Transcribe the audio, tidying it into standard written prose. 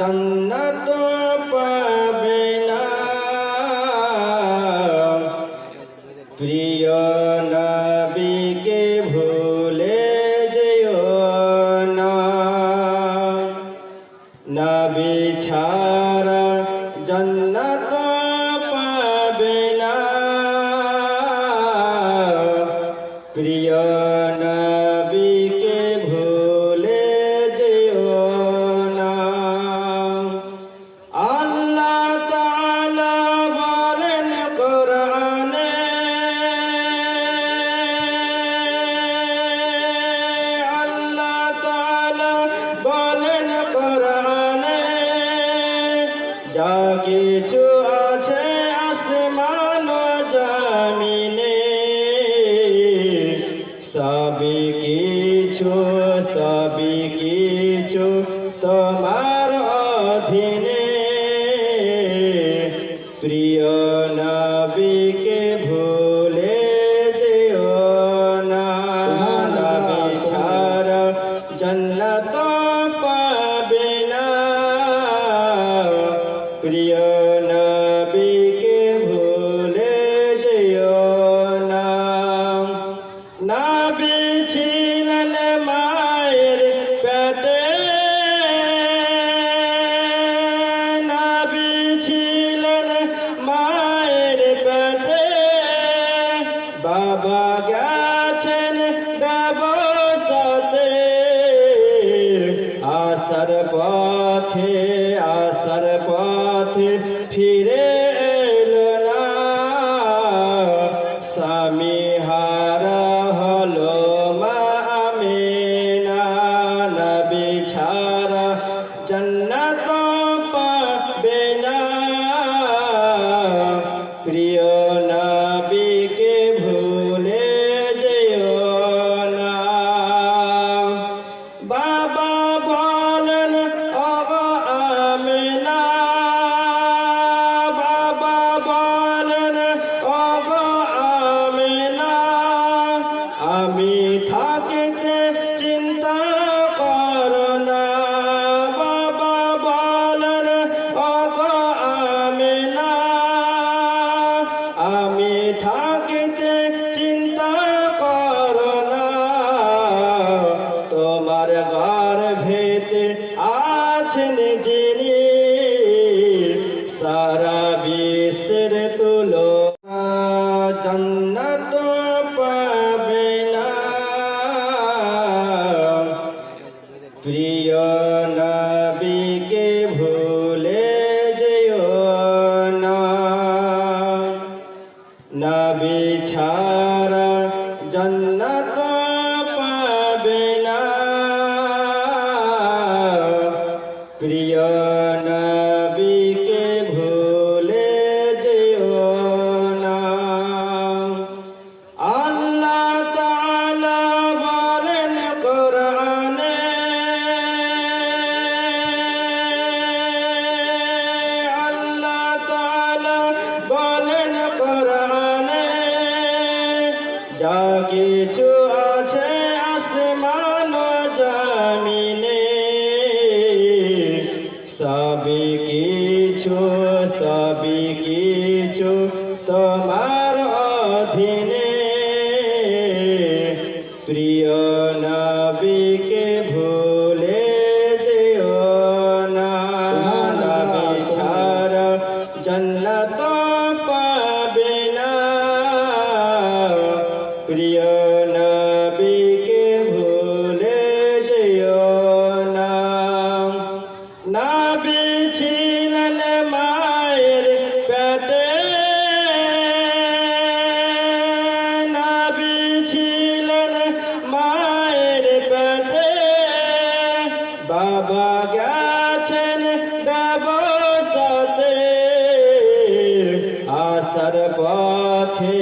জান্নাত পাবে না প্রিয় নবীকে ভুলে যেও না নবী ছাড়া জান্নাত পাবে না প্রিয় নবীকে ভুলে যেও না আল্লাহ তাআলা বলেন কোরআনে আল্লাহ তাআলা বলেন কোরআনে যা কিছু আছে আসমান ও জমিনে সবই কিছু তোমার অধীনে প্রিয় নবীকে ভুলে যেও না নবী ছাড়া জান্নাত পাবে না প্রিয় নবীকে ভুলে যেও না নবী ছিলেন মায়ের পেটে নবী ছিলেন মায়ের পেটে বাবা গেছেন ব্যবসাতে আস্থার পথে ফিরে এলো না স্বামী হারা হলো মা আমিনা নবী ছাড়া জান্নাত পাবে না প্রিয় নবীকে ভুলে যেও না বাবা বলেন ওগো আমিনা বাবা বলেন ওগো আমিনা আমি থাকিতে চিন্তা করো না বাবা বলেন ওগো আমিনা আমি থাকিতে চিন্তা করো না তোমার গর্ভেতে আছেন যিনি সারা বিশ্বের তুলনা জান্নাত পাবে না প্রিয় নবীকে ভুলে যেও না নবী ছাড়া জান্নাত পাবে না প্রিয় নবীকে ভুলে যেও না আল্লাহ তাআলা বলেন কোরআনে আল্লাহ তাআলা বলেন কোরআনে যা কিছু আছে আসমান ও জমিনে সবই কিছু তোমার অধীনে প্রিয় নবীকে ভুলে যেও না নবী ছাড়া জান্নাত পাবে না প্রিয় নবীকে ভুলে যেও না নবী ছিলেন মায়ের পেটে নবী ছিলেন মায়ের পেটে বাবা গেছেন ব্যবসাতে আস্থার পথে